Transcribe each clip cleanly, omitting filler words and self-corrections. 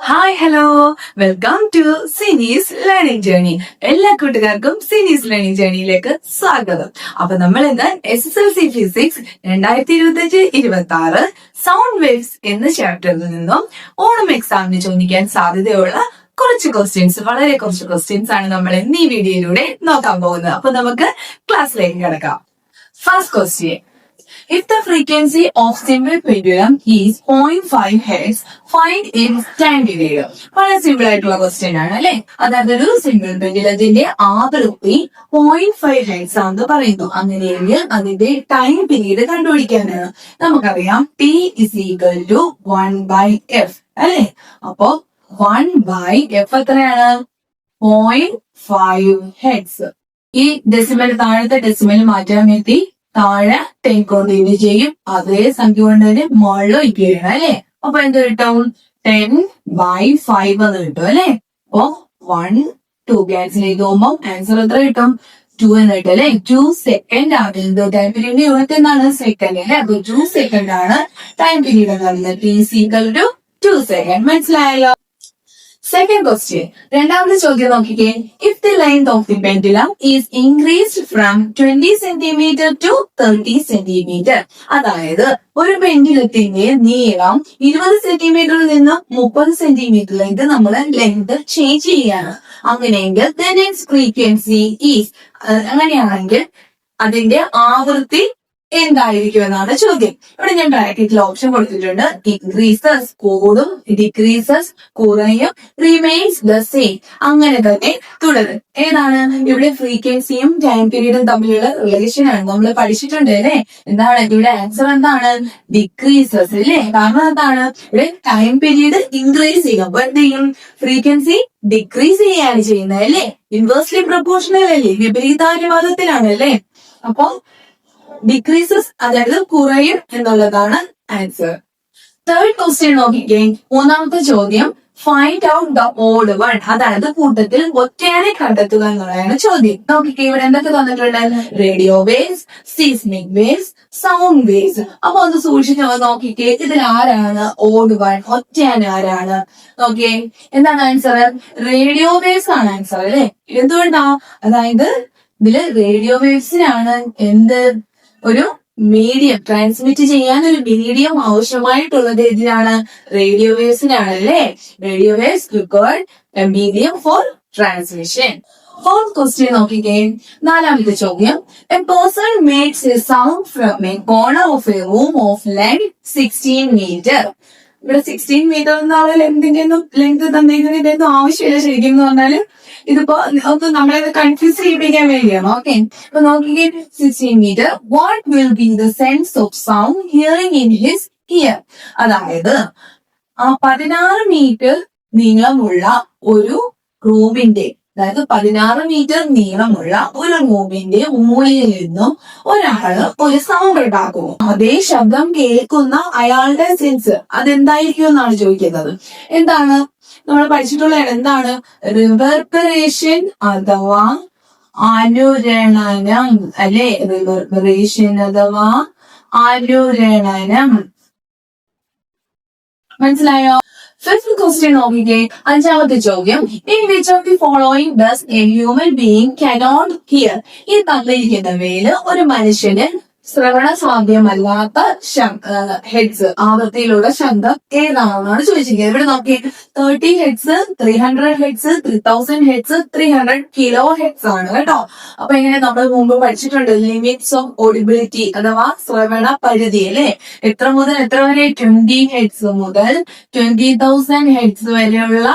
Hi hello, welcome to Chinese learning journey. എല്ലാ കൂട്ടുകാർക്കും സിനീസ് learning ജേർണിയിലേക്ക് സ്വാഗതം. അപ്പൊ നമ്മൾ ഇന്ന് SSLC ഫിസിക്സ് 2025-26 സൗണ്ട് വേവ്സ് എന്ന ചാപ്റ്ററിൽ നിന്നും ഓണം എക്സാമിന് ചോദിക്കാൻ സാധ്യതയുള്ള വളരെ കുറച്ച് ക്വസ്റ്റ്യൻസ് ആണ് നമ്മൾ ഇന്ന് ഈ വീഡിയോയിലൂടെ നോക്കാൻ പോകുന്നത്. അപ്പൊ നമുക്ക് ക്ലാസ്സിലേക്ക് കിടക്കാം. First question: If the frequency of simple pendulum is 0.5 Hz, find its time period. വളരെ സിമ്പിൾ ആയിട്ടുള്ള ക്വസ്റ്റ്യൻ ആണ് അല്ലെ. അതായത് ഒരു സിമ്പിൾ പെൻഡുലത്തിന്റെ ആവൃത്തി 0.5 Hz ആണെന്ന് പറയുന്നു. അങ്ങനെയെങ്കിൽ അതിന്റെ ടൈം പീരീഡ് കണ്ടുപിടിക്കാനാണ്. നമുക്കറിയാം T is equal to 1/f അല്ലെ. അപ്പോ 1/f എത്രയാണ്? 0.5 Hz. ഈ ഡെസിമൽ താഴത്തെ ഡെസിമൽ മാറ്റാൻ വേണ്ടി താഴെ 10 കൊണ്ട് ഇൻഡ് ചെയ്യും. അതേ സംഖ്യ കൊണ്ട് തന്നെ മുകളിൽ ഇൻഡ് ചെയ്യണം അല്ലെ. അപ്പൊ എന്ത് കിട്ടും? 10/5 എന്ന് കിട്ടും അല്ലെ. അപ്പൊ 1 2 ക്യാൻസൽ ചെയ്ത് പോകുമ്പോൾ ആൻസർ എത്ര കിട്ടും? 2 എന്ന് കിട്ടും അല്ലെ. 2 സെക്കൻഡ് ആണ് ടൈം പീരീഡ്. യൂണിറ്റ് എന്താണ്? സെക്കൻഡ് അല്ലെ. അപ്പൊ 2 സെക്കൻഡ് ആണ് ടൈം പീരീഡ് എന്ന് പറയുന്നത്. T is equal to 2 second. മനസ്സിലായല്ലോ. സെക്കൻഡ് ക്വസ്റ്റ്യൻ, രണ്ടാമത്തെ ചോദ്യം നോക്കിക്കേ. If the length of the pendulum is increased from 20 centimetre to 30 centimetre. അതായത് ഒരു പെൻഡുലത്തിന്റെ നീളം 20 സെന്റിമീറ്ററിൽ നിന്ന് 30 സെന്റിമീറ്ററിലേക്ക് നമ്മൾ ലെങ്ത് ചേഞ്ച് ചെയ്യാണ്. അങ്ങനെയെങ്കിൽ then its frequency is, അങ്ങനെയാണെങ്കിൽ അതിന്റെ ആവൃത്തി എന്തായിരിക്കും എന്നാണ് ചോദ്യം. ഇവിടെ ഞാൻ ബ്രാക്കറ്റിൽ ഓപ്ഷൻ കൊടുത്തിട്ടുണ്ട്. ഇൻക്രീസസ് കൂടും, ഡിക്രീസസ് കുറയും, റിമെയിൻസ് ദ സെയിം അങ്ങനെ തന്നെ തുടരും. ഏതാണ്? ഇവിടെ ഫ്രീക്വൻസിയും ടൈം പീരീഡും തമ്മിലുള്ള റിലേഷൻ ആണ് നമ്മൾ പഠിച്ചിട്ടുണ്ട് അല്ലെ. എന്താണ് ഇവിടെ ആൻസർ? എന്താണ്? ഡിക്രീസസ് അല്ലേ. കാരണം എന്താണ്? ഇവിടെ ടൈം പീരീഡ് ഇൻക്രീസ് ചെയ്യും. അപ്പൊ എന്ത് ചെയ്യും? ഫ്രീക്വൻസി ഡിക്രീസ് ചെയ്യാണ് ചെയ്യുന്നത് അല്ലെ. ഇൻവേഴ്സ്ലി പ്രൊപ്പോർഷണൽ അല്ലേ, വിപരീതാനുപാതത്തിലാണ് അല്ലെ. അപ്പൊ ഡിക്രീസസ്, അതായത് കുറയും എന്നുള്ളതാണ് ആൻസർ. തേർഡ് ക്വസ്റ്റ്യൻ നോക്കിക്കേ. മൂന്നാമത്തെ ചോദ്യം, find out the odd one. അതായത് കൂട്ടത്തിൽ ഒറ്റയാനെ കണ്ടെത്തുക എന്നുള്ളതാണ് ചോദ്യം. നോക്കിക്കേ, ഇവിടെ എന്തൊക്കെ തന്നിട്ടുണ്ട്? Radio waves, seismic waves, sound waves. അപ്പൊ ഒന്ന് സൂക്ഷിച്ച് നോക്കിക്കേ, ഇതിൽ ആരാണ് ഓഡ് വൺ? ഒറ്റയാൻ ആരാണ്? നോക്കിയേ, എന്താണ് ആൻസർ? റേഡിയോ വേവ്സ് ആണ് ആൻസർ അല്ലെ. എന്തുകൊണ്ടാ? അതായത് ഇതില് റേഡിയോ വേവ്സിനാണ് എന്ത്, ഒരു മീഡിയം ട്രാൻസ്മിറ്റ് ചെയ്യാൻ ഒരു മീഡിയം ആവശ്യമായിട്ടുള്ളത് ഏതിനാണ്? റേഡിയോ വേവ്സിനാണ് അല്ലേ. Radio waves required a medium for transmission. Fourth question നോക്കിക്കേ. നാലാമത്തെ ചോദ്യം, a person makes a sound from a corner of a room of length 16 metre. ഇവിടെ 16 മീറ്റർ എന്നുള്ള ലെങ്ത് തന്നേക്കുന്നതിന്റെ ഒന്നും ആവശ്യമില്ല ശരിക്കും എന്ന് പറഞ്ഞാല്. ഇതിപ്പോ ഒന്ന് നമ്മളെ കൺഫ്യൂസ് ചെയ്യിപ്പിക്കാൻ വേണ്ടിയാണ്. ഓക്കെ, ഇപ്പൊ നോക്കിക്കേ, 16 metre. What will be the sense of sound hearing in his ear. അതായത് 16 മീറ്റർ നീളമുള്ള ഒരു റൂമിന്റെ, അതായത് 16 മീറ്റർ നീളമുള്ള ഒരു റൂമിന്റെ മൂലയിൽ നിന്നും ഒരാള് ഒരു സൗണ്ട് ഉണ്ടാക്കും. അതേ ശബ്ദം കേൾക്കുന്ന അയാളുടെ സെൻസ് അതെന്തായിരിക്കും എന്നാണ് ചോദിക്കുന്നത്. എന്താണ് നമ്മൾ പഠിച്ചിട്ടുള്ളത്? എന്താണ്? റിവർബറേഷൻ അഥവാ അനുരണനം അല്ലെ. റിവർബറേഷൻ അഥവാ അനുരണനം. മനസ്സിലായോ? ഫിഫ്ത് ക്വസ്റ്റ്യൻ നോക്കിക്കേ. അഞ്ചാമത്തെ ചോദ്യം, in which of the following does A human being cannot here. ഈ തന്നിരിക്കുന്നവയിൽ ഒരു മനുഷ്യന് ശ്രവണ സാധ്യമല്ലാത്ത ഹെഡ്സ്, ആവൃത്തിയിലുള്ള ശബ്ദം ഏതാണെന്നാണ് ചോദിച്ചിരിക്കുന്നത്. ഇവിടെ നോക്കി, 30 hertz, 300 hertz, 3000 hertz, 300 kilo hertz ആണ് കേട്ടോ. അപ്പൊ ഇങ്ങനെ നമ്മൾ മുമ്പ് പഠിച്ചിട്ടുണ്ട് ലിമിറ്റ്സ് ഓഫ് ഓഡിബിലിറ്റി അഥവാ ശ്രവണ പരിധി അല്ലെ. എത്ര മുതൽ എത്ര വരെ? 20 ഹെഡ്സ് മുതൽ 20,000 ഹെഡ്സ് വരെയുള്ള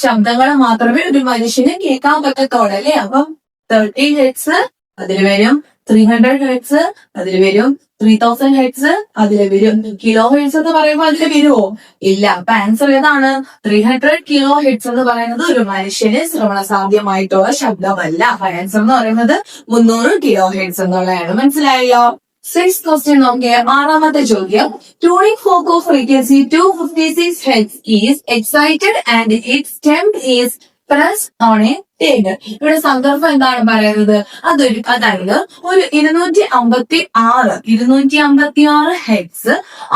ശബ്ദങ്ങൾ മാത്രമേ ഒരു മനുഷ്യന് കേൾക്കാൻ പറ്റത്തോളൂ അല്ലെ. അപ്പം 30 ഹെഡ്സ് അതിൽ വരും, 300 ഹെഡ്സ് അതിൽ വരും, 3000 ഹെഡ്സ് അതിൽ വരും. കിലോ ഹെഡ്സ് എന്ന് പറയുമ്പോൾ അതിൽ വരുമോ? ഇല്ല. അപ്പൊ ആൻസർ ഏതാണ്? 300 കിലോ ഹെഡ്സ് എന്ന് പറയുന്നത് ഒരു മനുഷ്യന് ശ്രവണ സാധ്യമായിട്ടുള്ള ശബ്ദമല്ല. ആൻസർ എന്ന് പറയുന്നത് 300 കിലോ ഹെഡ്സ് എന്നുള്ളതാണ്. മനസ്സിലായോ? സിക്സ് ക്വസ്റ്റ്യൻ നോക്കിയ ആറാമത്തെ ചോദ്യം, tuning fork of frequency 256 hertz is excited and its ടെംപ് is press on a table. ഇവിടെ സന്ദർഭം എന്താണ് പറയുന്നത്? അതായത് ഒരു 256 ഹെഡ്സ്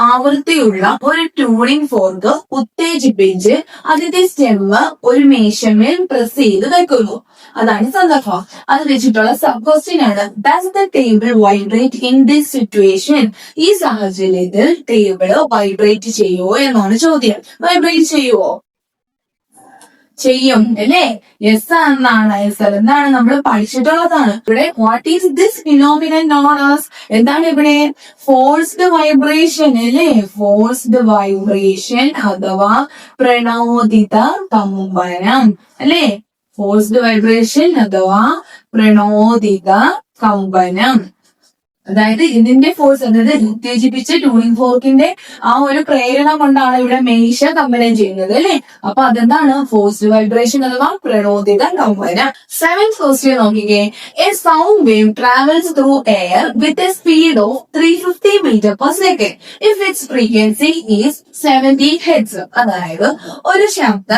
ആവൃത്തിയുള്ള ഒരു ട്യൂണിംഗ് ഫോർക്ക് ഉത്തേജിപ്പിച്ച് അതിന്റെ സ്റ്റെമ്മ് ഒരു മേശമേൽ പ്രസ് ചെയ്ത് വെക്കുന്നു. അതാണ് സന്ദർഭം. അത് വെച്ചിട്ടുള്ള സബ് ക്വസ്റ്റ്യൻ ആണ്. Does the table vibrate in this situation? ഈ സാഹചര്യത്തിൽ ടേബിള് വൈബ്രേറ്റ് ചെയ്യുമോ എന്നാണ് ചോദ്യം. വൈബ്രേറ്റ് ചെയ്യുമോ? ചെയ്യും അല്ലേ? യെസ് എന്നാണ്. എന്താണ് നമ്മൾ പഠിച്ചിട്ടുള്ളതാണ്. ഇവിടെ what is this phenomenon known as? എന്താണ് ഇവിടെ? ഫോഴ്സ്ഡ് വൈബ്രേഷൻ അല്ലേ? ഫോഴ്സ്ഡ് വൈബ്രേഷൻ അഥവാ പ്രണോദിത കമ്പനം അല്ലേ? ഫോഴ്സ്ഡ് വൈബ്രേഷൻ അഥവാ പ്രണോദിത കമ്പനം. അതായത് ഇതിന്റെ ഫോഴ്സ്, അതായത് ഉത്തേജിപ്പിച്ച ട്യൂണിംഗ് ഫോർക്കിന്റെ ആ ഒരു പ്രേരണ കൊണ്ടാണ് ഇവിടെ മേശ കമ്പനം ചെയ്യുന്നത് അല്ലെ? അപ്പൊ അതെന്താണ്? ഫോഴ്സ്ഡ് വൈബ്രേഷൻ അഥവാ പ്രണോദിത കമ്പനം. 7th ക്വസ്റ്റ്യൻ നോക്കിക്കേ. A sound wave travels through air with a speed of 350 metre per second if its frequency is 70 hertz. അതായത് ഒരു ശബ്ദ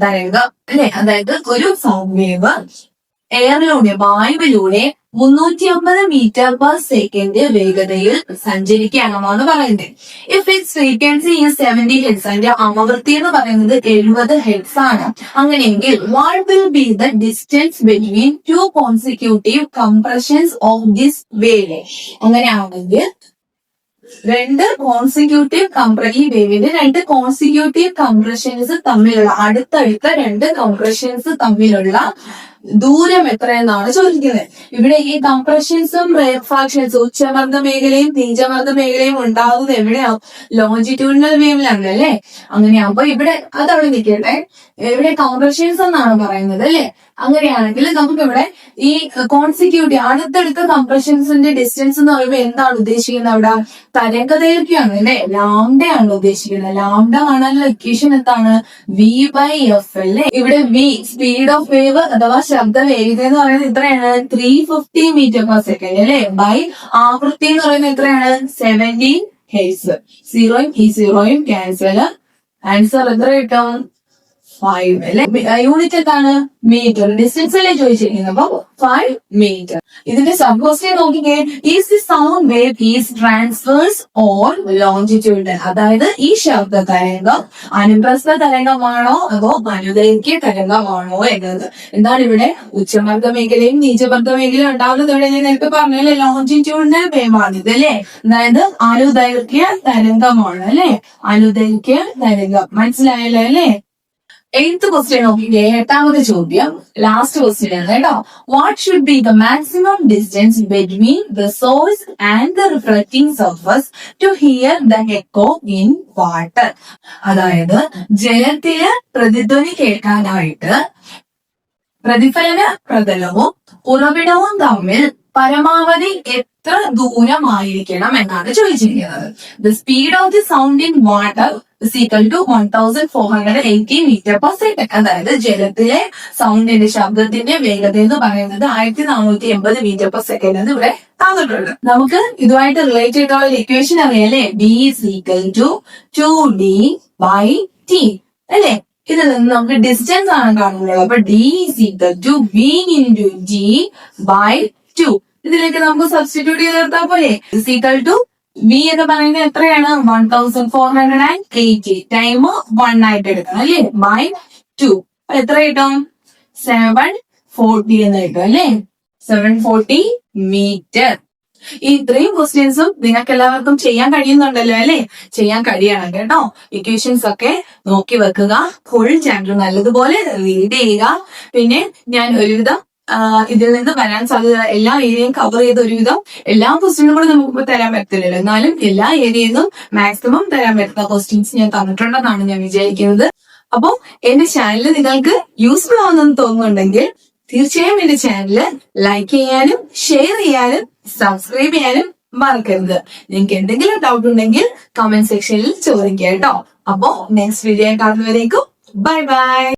തരംഗം അല്ലെ, അതായത് ഒരു സൗണ്ട് വേവ് എയറിലൂടെ, വായുവിലൂടെ 350 മീറ്റർ പെർ സെക്കൻഡ് വേഗതയിൽ സഞ്ചരിക്കുകയാണെന്നാണ് പറയുന്നത്. If its frequency is 70 hertz, അതിന്റെ ആവൃത്തി എന്ന് പറയുന്നത് 70 ഹെർട്സ് ആണ്. അങ്ങനെയെങ്കിൽ what will be the distance between 2 consecutive compressions of this wave? അങ്ങനെയാണെങ്കിൽ ഈ വേവിന്റെ 2 കോൺസിക്യൂട്ടീവ് കംപ്രഷൻസ് തമ്മിലുള്ള, അടുത്തടുത്ത 2 കംപ്രഷൻസ് തമ്മിലുള്ള ദൂരം എത്രയെന്നാണ് ചോദിക്കുന്നത്. ഇവിടെ ഈ കംപ്രഷൻസും റേഫ്രാക്ഷൻസും, ഉച്ചമർദ്ദ മേഖലയും നീചമർദ്ദ മേഖലയും ഉണ്ടാകുന്നത് എവിടെയാ? ലോഞ്ചിറ്റ്യൂഡിനൽ വേവിലാണ് അല്ലെ? അങ്ങനെയാകുമ്പോ ഇവിടെ അതവിടെ നിൽക്കട്ടെ. ഇവിടെ കംപ്രഷൻസ് എന്നാണ് പറയുന്നത് അല്ലെ? അങ്ങനെയാണെങ്കിൽ നമുക്കിവിടെ ഈ കോൺസിക്യൂട്ടീവ് അടുത്തടുത്ത കംപ്രഷൻസിന്റെ ഡിസ്റ്റൻസ് എന്ന് പറയുമ്പോൾ എന്താണ് ഉദ്ദേശിക്കുന്നത്? അവിടെ തരംഗദൈർഘ്യമാണ് അല്ലെ? ലാംഡയാണ് ഉദ്ദേശിക്കുന്നത്. ലാംഡ കാണാനുള്ള ഇക്വേഷൻ എന്താണ്? V/F അല്ലെ? ഇവിടെ V സ്പീഡ് ഓഫ് വേവ് അഥവാ ശബ്ദ വേഗത എന്ന് പറയുന്നത് എത്രയാണ്? 350 മീറ്റർ പെർ സെക്കൻഡ് അല്ലെ? ബൈ ആവൃത്തി എന്ന് പറയുന്നത് എത്രയാണ്? 70 ഹെർട്സ്. 0യും ഈ 0യും ക്യാൻസൽ. ആൻസർ എത്ര കിട്ടും? 5 അല്ലെ? യൂണിറ്റ് എന്താണ്? മീറ്റർ. ഡിസ്റ്റൻസ് അല്ലേ ചോദിച്ചിരിക്കുന്നത്. അപ്പൊ 5 മീറ്റർ. ഇതിന്റെ സബ് ക്വസ്റ്റ്യൻ നോക്കിക്കേ. Is the sound wave is transverse or longitudinal? അതായത് ഈ ശബ്ദ തരംഗം അനുപ്രസ്ഥ തരംഗമാണോ അതോ അനുദൈർഘ്യ തരംഗമാണോ എന്നത്. എന്താണ് ഇവിടെ? ഉച്ചമർദ്ദ മേഖലയും നീചമർദ്ദ മേഖലയും ഉണ്ടാവുന്നത് ഇവിടെ ഞാൻ നേരത്തെ പറഞ്ഞല്ലേ? ലോഞ്ചിറ്റ്യൂഡിനൽ വേവ് ആണിത് അല്ലെ? അതായത് അനുദൈർഘ്യ തരംഗമാണ് അല്ലെ? അനുദൈർഘ്യ തരംഗം. മനസ്സിലായല്ലോ അല്ലെ? 8th ക്വസ്റ്റ്യൻ നോക്കിക്കേ. 8ാമത്തെ ചോദ്യം, ലാസ്റ്റ് ക്വസ്റ്റ്യൻ ആണ് കേട്ടോ. What should be the maximum distance between the source and the reflecting surface to hear the echo in water? അതായത് ജലത്തില് പ്രതിധ്വനി കേൾക്കാനായിട്ട് പ്രതിഫലന പ്രതലവും ഉറവിടവും തമ്മിൽ പരമാവധി എത്ര ദൂരമായിരിക്കണം എന്നാണ് ചോദിച്ചിരിക്കുന്നത്. The speed of the sound in water is equal to 1480 metre per second. അതായത് ജലത്തിലെ സൗണ്ടിന്റെ, ശബ്ദത്തിന്റെ വേഗത എന്ന് പറയുന്നത് 1480 മീറ്റർ പെർ സെക്കൻഡ് എന്ന് ഇവിടെ തന്നിട്ടുണ്ട്. നമുക്ക് ഇതുമായിട്ട് റിലേറ്റ് ചെയ്തിട്ടുള്ള ഒരു equation അറിയാലേ? B is equal to 2D/T അല്ലെ? ഇതിൽ നിന്ന് നമുക്ക് ഡിസ്റ്റൻസ് ആണ് കാണുന്നത്. അപ്പൊ D is equal to V into G/2. ഇതിലേക്ക് നമുക്ക് സബ്സ്റ്റിറ്റ്യൂട്ട് ചെയ്ത് എടുത്താൽ പോലെ is equal to V എന്ന് പറയുന്നത് എത്രയാണ്? 1480. ടൈം 1 ആയിട്ട് എടുക്കണം അല്ലേ? /2. എത്ര കിട്ടും? 740 എന്ന് കിട്ടും അല്ലേ? 740 മീറ്റർ. ഈ ഇത്രയും ക്വസ്റ്റ്യൻസും നിങ്ങൾക്ക് എല്ലാവർക്കും ചെയ്യാൻ കഴിയുന്നുണ്ടല്ലോ അല്ലെ? ചെയ്യാൻ കഴിയണം കേട്ടോ. ഇക്വേഷൻസ് ഒക്കെ നോക്കി വെക്കുക. ഫുൾ ചാപ്റ്റർ നല്ലതുപോലെ റീഡ് ചെയ്യുക. പിന്നെ ഞാൻ ഒരുവിധം ഇതിൽ നിന്ന് വരാൻ സാധ്യത എല്ലാ ഏരിയയും കവർ ചെയ്ത ഒരുവിധം എല്ലാ ക്വസ്റ്റ്യനും കൂടെ നമുക്കിപ്പോ തരാൻ പറ്റില്ലല്ലോ. എന്നാലും എല്ലാ ഏരിയയിലും മാക്സിമം തരാൻ പറ്റുന്ന ക്വസ്റ്റ്യൻസ് ഞാൻ തന്നിട്ടുണ്ടെന്നാണ് ഞാൻ വിചാരിക്കുന്നത്. അപ്പൊ എന്റെ ചാനൽ നിങ്ങൾക്ക് യൂസ്ഫുൾ ആവുന്നെന്ന് തോന്നുന്നുണ്ടെങ്കിൽ തീർച്ചയായും എന്റെ ചാനൽ ലൈക്ക് ചെയ്യാനും ഷെയർ ചെയ്യാനും സബ്സ്ക്രൈബ് ചെയ്യാനും മറക്കരുത്. നിങ്ങൾക്ക് എന്തെങ്കിലും ഡൗട്ട് ഉണ്ടെങ്കിൽ കമന്റ് സെക്ഷനിൽ ചോദിക്കുക കേട്ടോ. അപ്പോ നെക്സ്റ്റ് വീഡിയോ കാണുന്നവരേക്കും ബൈ ബൈ.